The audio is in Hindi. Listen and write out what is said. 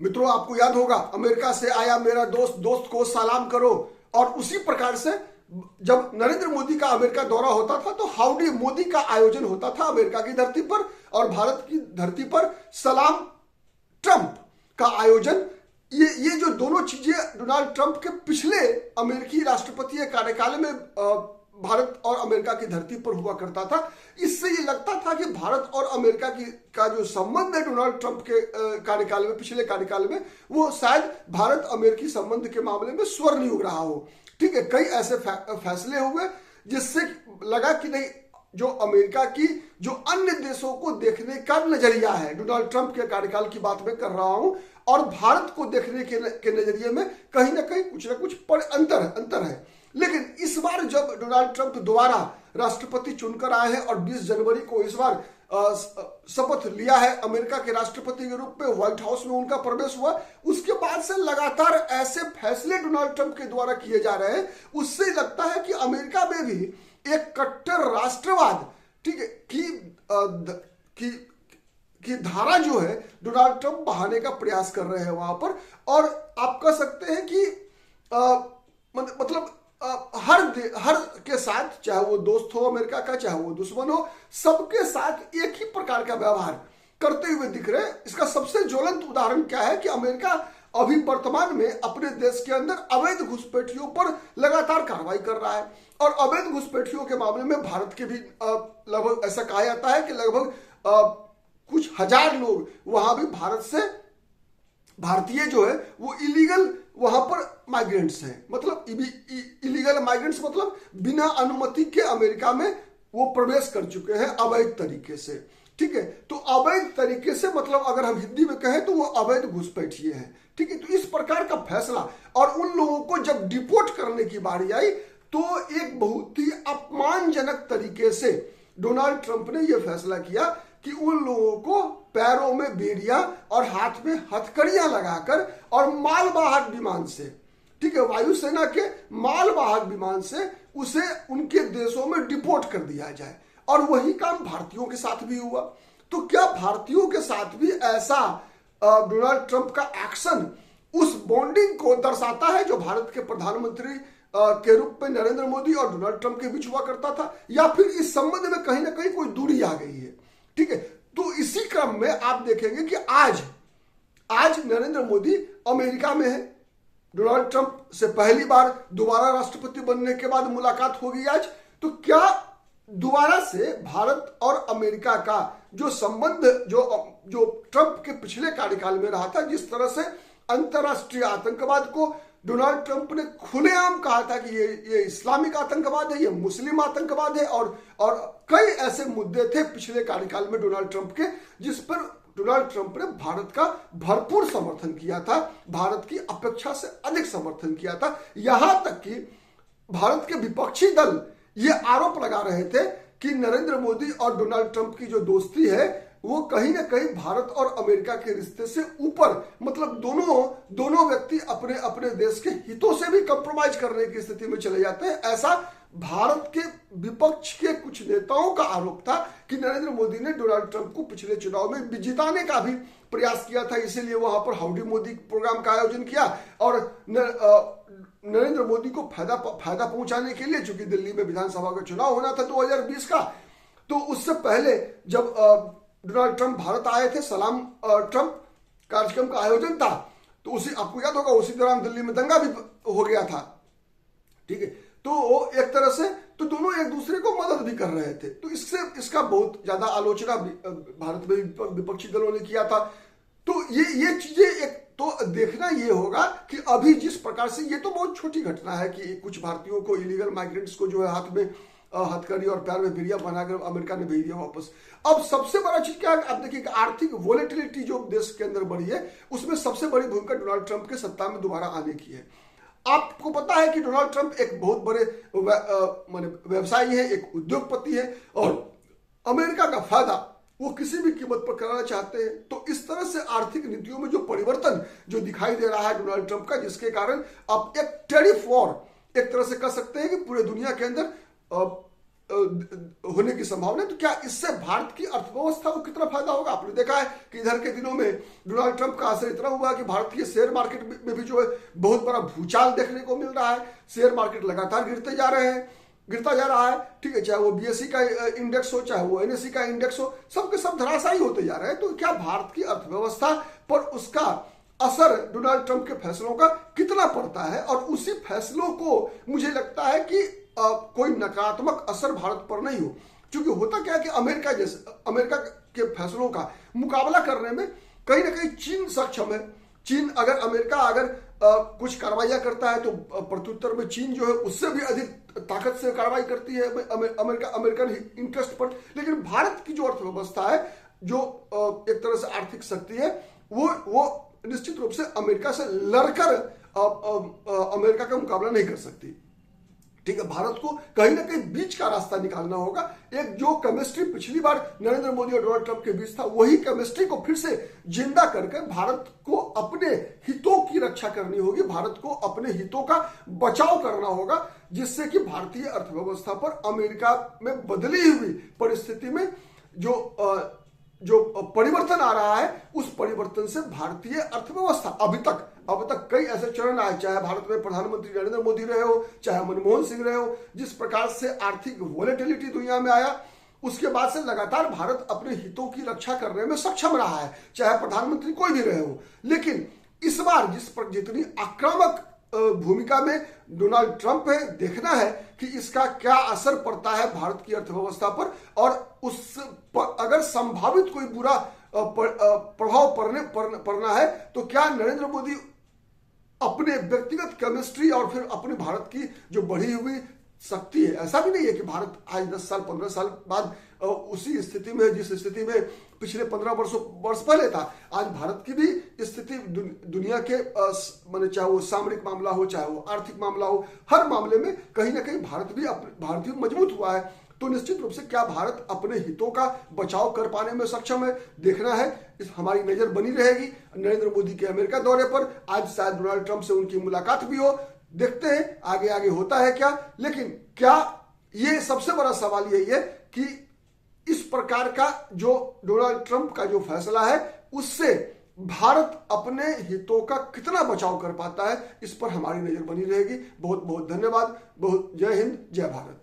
मित्रों, आपको याद होगा, अमेरिका से आया मेरा दोस्त, दोस्त को सलाम करो। और उसी प्रकार से जब नरेंद्र मोदी का अमेरिका दौरा होता था तो हाउडी मोदी का आयोजन होता था अमेरिका की धरती पर, और भारत की धरती पर सलाम ट्रंप का आयोजन। ये जो दोनों चीजें डोनाल्ड ट्रंप के पिछले अमेरिकी राष्ट्रपति कार्यकाल में भारत और अमेरिका की धरती पर हुआ करता था। इससे ये लगता था कि भारत और अमेरिका का जो संबंध है डोनाल्ड ट्रंप के कार्यकाल में, पिछले कार्यकाल में, वो शायद भारत अमेरिकी संबंध के मामले में स्वर्ण युग रहा हो। ठीक है, कई ऐसे फैसले हुए जिससे लगा कि नहीं, जो अमेरिका की जो अन्य देशों को देखने का नजरिया है, डोनाल्ड ट्रंप के कार्यकाल की बात मैं कर रहा हूं, और भारत को देखने के नजरिए में कहीं ना कहीं कुछ ना कुछ अंतर है। लेकिन इस बार जब डोनाल्ड ट्रंप दोबारा राष्ट्रपति चुनकर आए हैं और 20 जनवरी को इस बार शपथ लिया है अमेरिका के राष्ट्रपति के रूप में, व्हाइट हाउस में उनका प्रवेश हुआ, उसके बाद से लगातार ऐसे फैसले डोनाल्ड ट्रंप के द्वारा किए जा रहे हैं, उससे लगता है कि अमेरिका में भी एक कट्टर राष्ट्रवाद, ठीक है, की धारा जो है डोनाल्ड ट्रंप बहाने का प्रयास कर रहे हैं वहां पर। और आप कह सकते हैं कि मतलब हर के साथ, चाहे वो दोस्त हो अमेरिका का, चाहे वो दुश्मन हो, सबके साथ एक ही प्रकार का व्यवहार करते हुए दिख रहे हैं। इसका सबसे ज्वलंत उदाहरण क्या है कि अमेरिका अभी वर्तमान में अपने देश के अंदर अवैध घुसपैठियों पर लगातार कार्रवाई कर रहा है। और अवैध घुसपैठियों के मामले में भारत के भी लगभग ऐसा कहा जाता है कि लगभग कुछ हजार लोग वहां भी भारत से, भारतीय जो है वो इलीगल वहां पर माइग्रेंट्स हैं, मतलब इलीगल माइग्रेंट्स मतलब बिना अनुमति के अमेरिका में वो प्रवेश कर चुके हैं अवैध तरीके से। ठीक है, तो अवैध तरीके से मतलब अगर हम हिंदी में कहें तो वो अवैध घुसपैठिए हैं। ठीक है, तो इस प्रकार का फैसला, और उन लोगों को जब डिपोर्ट करने की बारी आई तो एक बहुत ही अपमानजनक तरीके से डोनाल्ड ट्रंप ने यह फैसला किया कि उन लोगों को पैरों में बेड़ियां और हाथ में हथकड़ियां लगाकर और मालवाहक विमान से, ठीक है, वायुसेना के मालवाहक विमान से उसे उनके देशों में डिपोर्ट कर दिया जाए। और वही काम भारतीयों के साथ भी हुआ। तो क्या भारतीयों के साथ भी ऐसा डोनाल्ड ट्रंप का एक्शन उस बॉन्डिंग को दर्शाता है जो भारत के प्रधानमंत्री के रूप में नरेंद्र मोदी और डोनाल्ड ट्रंप के बीच हुआ करता था, या फिर इस संबंध में कहीं ना कहीं कोई दूरी आ गई है? ठीक है, तो इसी क्रम में आप देखेंगे कि आज नरेंद्र मोदी अमेरिका में है। डोनाल्ड ट्रंप से पहली बार दोबारा राष्ट्रपति बनने के बाद मुलाकात होगी आज। तो क्या दोबारा से भारत और अमेरिका का जो संबंध जो ट्रंप के पिछले कार्यकाल में रहा था, जिस तरह से अंतरराष्ट्रीय आतंकवाद को डोनाल्ड ट्रंप ने खुलेआम कहा था कि ये इस्लामिक आतंकवाद है, ये मुस्लिम आतंकवाद है, और कई ऐसे मुद्दे थे पिछले कार्यकाल में डोनाल्ड ट्रंप के, जिस पर डोनाल्ड ट्रंप ने भारत का भरपूर समर्थन किया था, भारत की अपेक्षा से अधिक समर्थन किया था। यहां तक कि भारत के विपक्षी दल ये आरोप लगा रहे थे कि नरेंद्र मोदी और डोनाल्ड ट्रंप की जो दोस्ती है वो कहीं ना कहीं भारत और अमेरिका के रिश्ते से ऊपर, मतलब दोनों व्यक्ति अपने अपने देश के हितों से भी कंप्रोमाइज करने की स्थिति में चले जाते हैं। ऐसा भारत के विपक्ष के कुछ नेताओं का आरोप था कि नरेंद्र मोदी ने डोनाल्ड ट्रंप को पिछले चुनाव में जिताने का भी प्रयास किया था, इसीलिए वहां पर हाउडी मोदी प्रोग्राम का आयोजन किया। और नरेंद्र मोदी को फायदा पहुंचाने के लिए, चूंकि दिल्ली में विधानसभा का चुनाव होना था 2020 का, तो उससे पहले जब डोनाल्ड ट्रंप भारत आए थे, सलाम ट्रंप कार्यक्रम का आयोजन था, तो उसी, आपको याद होगा, उसी दौरान दिल्ली में दंगा भी हो गया था। ठीक है, तो एक तरह से तो दोनों एक दूसरे को मदद भी कर रहे थे। तो इसका बहुत ज्यादा आलोचना भारत में विपक्षी दलों ने किया था। तो ये चीजें एक तो देखना ये होगा कि अभी जिस प्रकार से, ये तो बहुत छोटी घटना है कि कुछ भारतीयों को, इलीगल माइग्रेंट्स को जो है हाथ में हथकड़ी और पैर में बेड़ियां बनाकर अमेरिका ने भेज दिया वापस। अब सबसे बड़ा चीज क्या है, आप देखिए आर्थिक वोलेटिलिटी जो देश के अंदर बढ़ी है, उसमें सबसे बड़ी भूमिका डोनाल्ड ट्रंप के सत्ता में दोबारा आने की है। आपको पता है कि डोनाल्ड ट्रंप एक बहुत बड़े व्यवसायी है, एक उद्योगपति है, और अमेरिका का फायदा वो किसी भी कीमत पर कराना चाहते हैं। तो इस तरह से आर्थिक नीतियों में जो परिवर्तन जो दिखाई दे रहा है डोनाल्ड ट्रंप का, जिसके कारण अब एक टैरिफ वॉर, एक तरह से कह सकते हैं कि पूरे दुनिया के अंदर होने की संभावना है। तो क्या इससे भारत की अर्थव्यवस्था को कितना फायदा होगा? आपने देखा है कि इधर के दिनों में डोनाल्ड ट्रंप का असर इतना हुआ कि भारतीय शेयर मार्केट में भी जो है बहुत बड़ा भूचाल देखने को मिल रहा है। शेयर मार्केट लगातार गिरता जा रहा है, ठीक है, चाहे वो बीएसई का इंडेक्स हो, चाहे वो एनएसई का इंडेक्स हो, सबके सब धराशायी होते जा रहे हैं। तो क्या भारत की अर्थव्यवस्था पर उसका असर डोनाल्ड ट्रंप के फैसलों का कितना पड़ता है? और उसी फैसलों को मुझे लगता है कि कोई नकारात्मक असर भारत पर नहीं हो, क्योंकि होता क्या है कि अमेरिका के फैसलों का मुकाबला करने में कहीं ना कहीं चीन सक्षम है। चीन अमेरिका कुछ कार्रवाइयां करता है तो प्रत्युत्तर में चीन जो है उससे भी अधिक ताकत से कार्रवाई करती है अमेरिकन इंटरेस्ट पर। लेकिन भारत की जो अर्थव्यवस्था है, जो एक तरह से आर्थिक शक्ति है, वो निश्चित रूप से अमेरिका से लड़कर अमेरिका का मुकाबला नहीं कर सकती, ठीक है। भारत को कहीं ना कहीं बीच का रास्ता निकालना होगा। एक जो केमिस्ट्री पिछली बार नरेंद्र मोदी और डोनाल्ड ट्रंप के बीच था, वही केमिस्ट्री को फिर से जिंदा करके भारत को अपने हितों की रक्षा करनी होगी, भारत को अपने हितों का बचाव करना होगा, जिससे कि भारतीय अर्थव्यवस्था पर अमेरिका में बदली हुई परिस्थिति में जो परिवर्तन आ रहा है, उस परिवर्तन से भारतीय अर्थव्यवस्था अब तक कई ऐसे चरण आए, चाहे भारत में प्रधानमंत्री नरेंद्र मोदी रहे हो, चाहे मनमोहन सिंह रहे हो, जिस प्रकार से आर्थिक वोलेटिलिटी दुनिया में आया, उसके बाद से लगातार भारत अपने हितों की रक्षा करने में सक्षम रहा है, चाहे प्रधानमंत्री कोई भी रहे हो। लेकिन इस बार जितनी आक्रामक भूमिका में डोनाल्ड ट्रंप है, देखना है कि इसका क्या असर पड़ता है भारत की अर्थव्यवस्था पर, और उस पर अगर संभावित कोई बुरा प्रभाव पड़ना है तो क्या नरेंद्र मोदी अपने व्यक्तिगत केमिस्ट्री और फिर अपने भारत की जो बढ़ी हुई शक्ति है, ऐसा भी नहीं है कि भारत आज 10 साल 15 साल बाद उसी स्थिति में जिस स्थिति में पिछले 15 वर्ष पहले था, आज भारत की भी स्थिति दुनिया के माने चाहे वो सामरिक मामला हो, चाहे वो आर्थिक मामला हो, हर मामले में कहीं ना कहीं भारत भी मजबूत हुआ है। तो निश्चित रूप से क्या भारत अपने हितों का बचाव कर पाने में सक्षम है, देखना है। इस हमारी नजर बनी रहेगी नरेंद्र मोदी के अमेरिका दौरे पर। आज शायद डोनाल्ड ट्रंप से उनकी मुलाकात भी हो, देखते हैं आगे होता है क्या। लेकिन क्या ये सबसे बड़ा सवाल यही है कि इस प्रकार का जो डोनाल्ड ट्रंप का जो फैसला है, उससे भारत अपने हितों का कितना बचाव कर पाता है, इस पर हमारी नजर बनी रहेगी। बहुत बहुत धन्यवाद। बहुत जय हिंद, जय भारत।